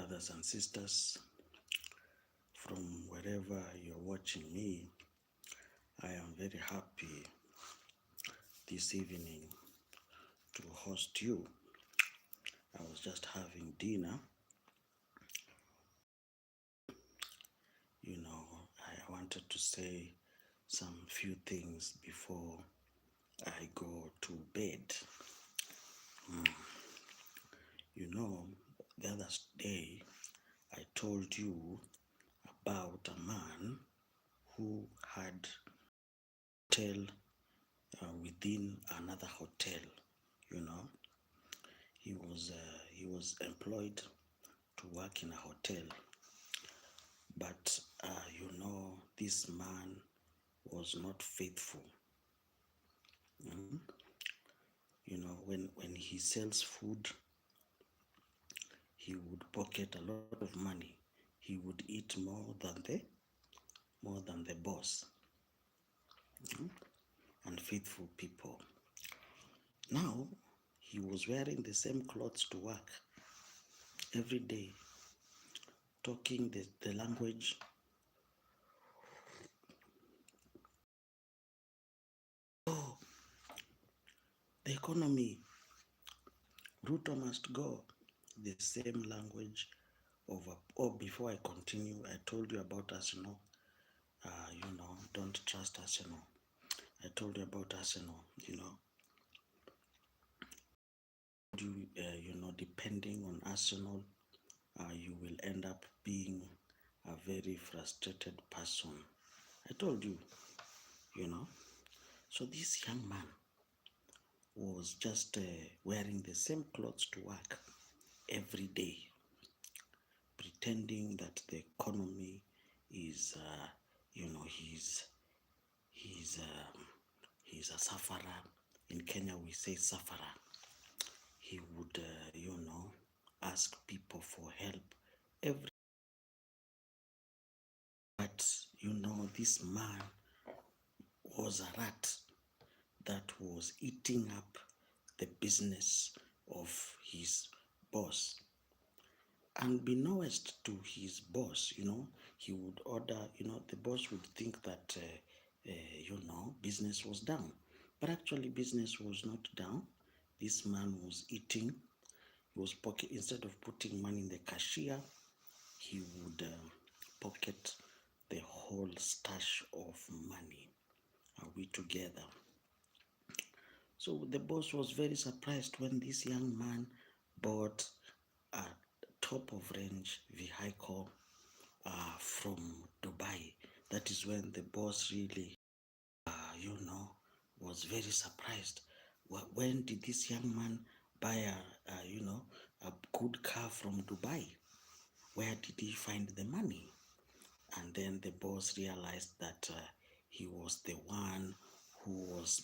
brothers and sisters, from wherever you're watching me. I am very happy this evening to host you. I was just having dinner. I wanted to say some few things before I go to bed. The other day I told you about a man who had hotel within another hotel. He was employed to work in a hotel, but this man was not faithful. When he sells food, he would pocket a lot of money. He would eat more than the boss. Unfaithful people. Now he was wearing the same clothes to work every day, talking the language. Oh, the economy, Ruto must go. The same language over. Oh, before I continue, I told you about Arsenal. Don't trust Arsenal. I told you about Arsenal. Depending on Arsenal, you will end up being a very frustrated person. I told you. So this young man was just wearing the same clothes to work every day, pretending that the economy is, he's a sufferer. In Kenya, we say sufferer. He would, ask people for help but this man was a rat that was eating up the business of his boss. Unbeknownst to his boss, he would order, the boss would think that, business was down. But actually, business was not down. This man was eating. He was instead of putting money in the cashier, he would pocket the whole stash of money. Are we together? So the boss was very surprised when this young man bought a top of range vehicle from Dubai. That is when the boss really, was very surprised. When did this young man buy a good car from Dubai? Where did he find the money? And then the boss realized that he was the one who was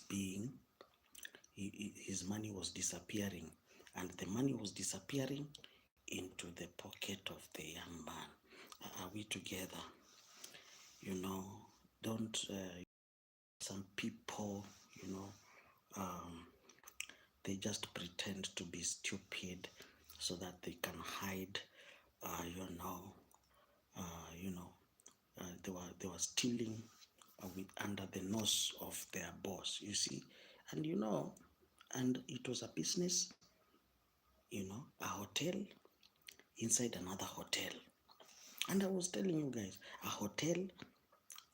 his money was disappearing, and the money was disappearing into the pocket of the young man. Are we together? Don't some people, they just pretend to be stupid so that they can hide, they were stealing under the nose of their boss, you see. And and it was a business, a hotel inside another hotel. And I was telling you guys, a hotel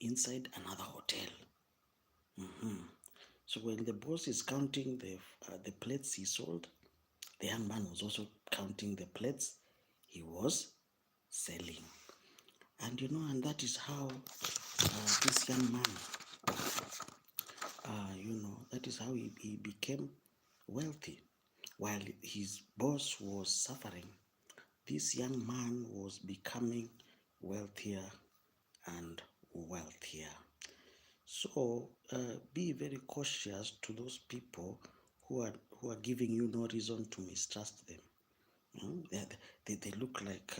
inside another hotel. So when the boss is counting the plates he sold, the young man was also counting the plates he was selling. And and that is how this young man, that is how he became wealthy. While his boss was suffering, this young man was becoming wealthier and wealthier. So be very cautious to those people who are giving you no reason to mistrust them. They look like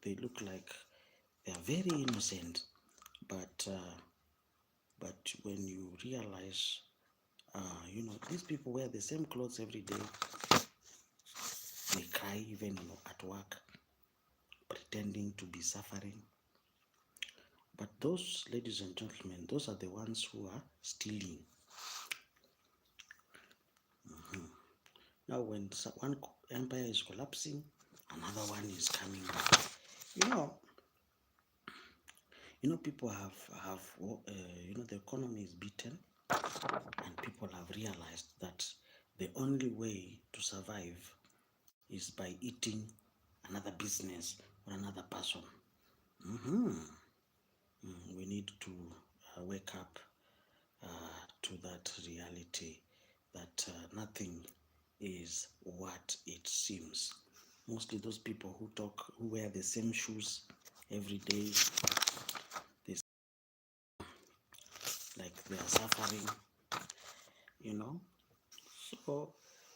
they look like they are very innocent, but when you realize, these people wear the same clothes every day. they cry even at work, pretending to be suffering. But those, ladies and gentlemen, those are the ones who are stealing. Now, when one empire is collapsing, another one is coming up. People have the economy is beaten, and people have realized that the only way to survive is by eating another business or another person. We need to wake up to that reality that nothing is what it seems. Mostly those people who wear the same shoes every day, like they are suffering, So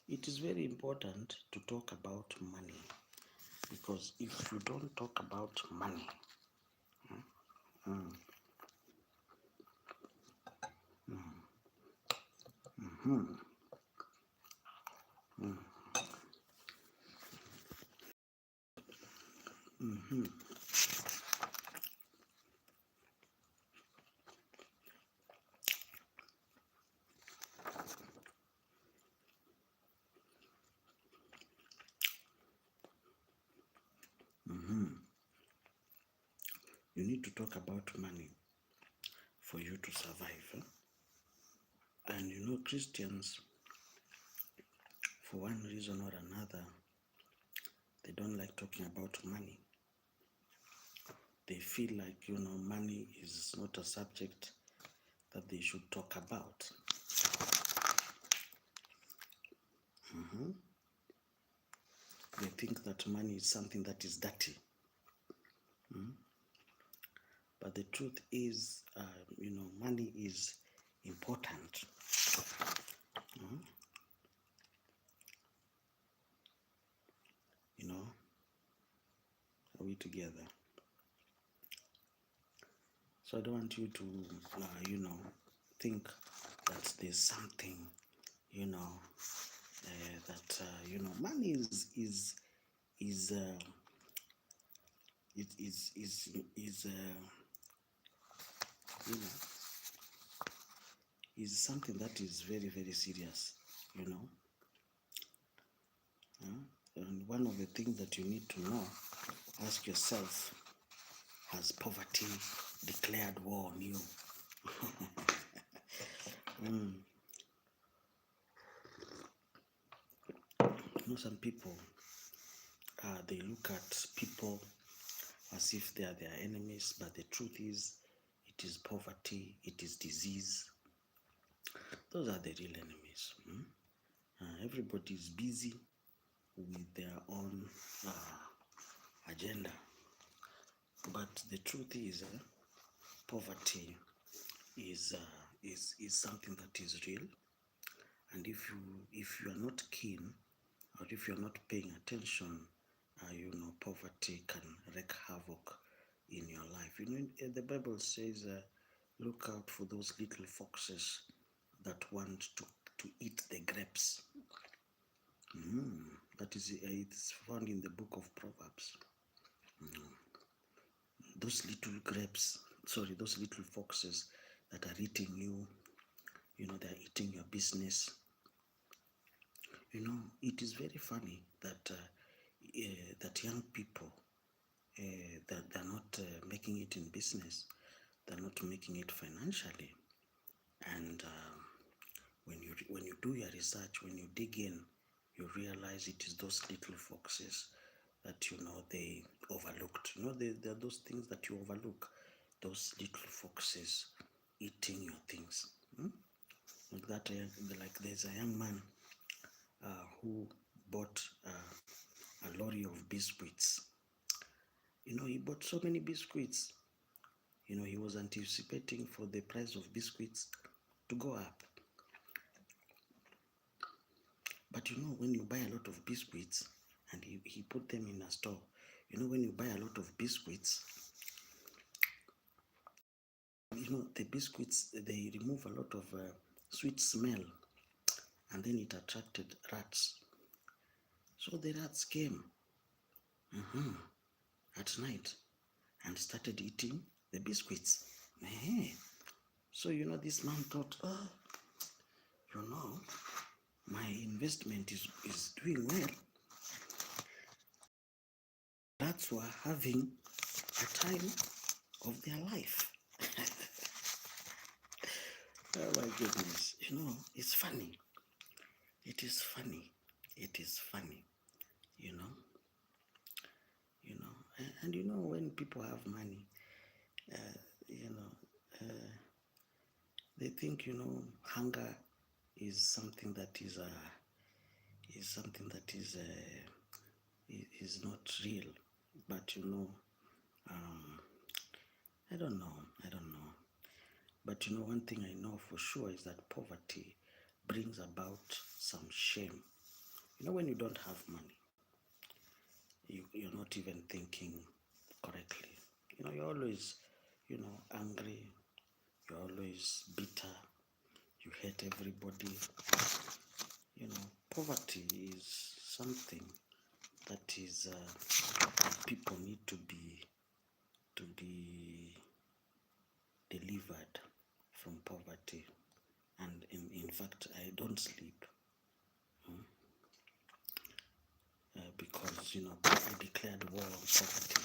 it is very important to talk about money, because if you don't talk about money, you need to talk about money for you to survive. And Christians, for one reason or another, they don't like talking about money. They feel like, money is not a subject that they should talk about. They think that money is something that is dirty. But the truth is, money is important. Are we together? So I don't want you to, think that there's something, that money is something that is very, very serious. And one of the things that you need to know, ask yourself, has poverty declared war on you? Some people, they look at people as if they are their enemies, but the truth is, it is poverty, it is disease. Those are the real enemies. Everybody is busy with their own agenda. But the truth is, poverty is something that is real. And if you are not keen, or if you are not paying attention, poverty can wreak havoc in your life. The Bible says, look out for those little foxes that want to eat the grapes. That is, it's found in the book of Proverbs. Those little foxes that are eating you, they're eating your business. It is very funny that that young people, that they're not making it in business, they're not making it financially. And when you do your research, when you dig in, you realize it is those little foxes that they overlooked. There are those things that you overlook, those little foxes eating your things. Like that, like there's a young man who bought a lorry of biscuits. He bought so many biscuits. He was anticipating for the price of biscuits to go up. But when you buy a lot of biscuits, and he put them in a store, when you buy a lot of biscuits, the biscuits, they remove a lot of sweet smell, and then it attracted rats. So the rats came at night and started eating the biscuits. So, this man thought, my investment is doing well. Rats were having a time of their life. Oh my goodness. It's funny. It is funny. It is funny. You know. And when people have money, they think, hunger is something that is not real. But I don't know. But one thing I know for sure is that poverty brings about some shame. When you don't have money, you're not even thinking correctly. You're always, angry. You're always bitter. You hate everybody. Poverty is something that is people need to be delivered from poverty. And in fact, I don't sleep because I declared war on poverty.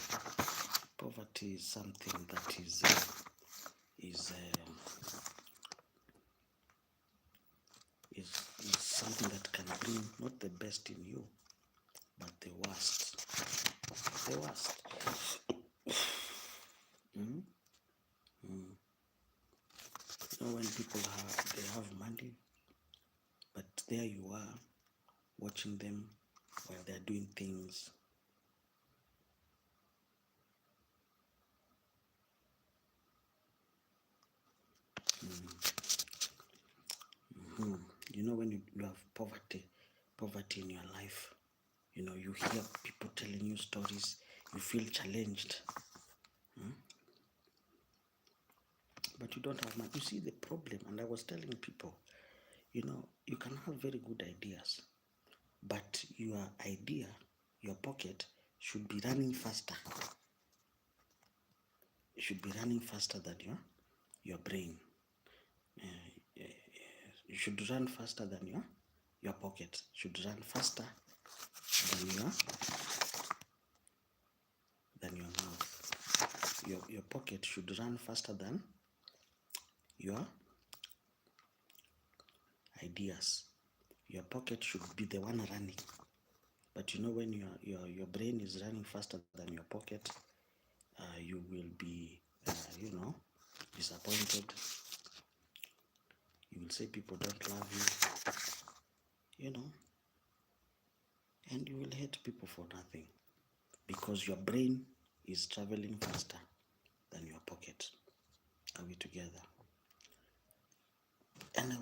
Poverty is something that is something that can bring not the best in you, but the worst. The worst. When people have money, but there you are watching them while they're doing things. When you have poverty in your life, you hear people telling you stories, you feel challenged. But you don't have money. You see the problem, and I was telling people, you can have very good ideas, but your idea, your pocket, should be running faster. It should be running faster than your brain. You should run faster than your pocket. Should run faster than your mouth. Your pocket should run faster than your ideas. Your pocket should be the one running. But when your brain is running faster than your pocket, you will be, disappointed. You will say people don't love you, and you will hate people for nothing because your brain is traveling faster than your pocket. Are we together? And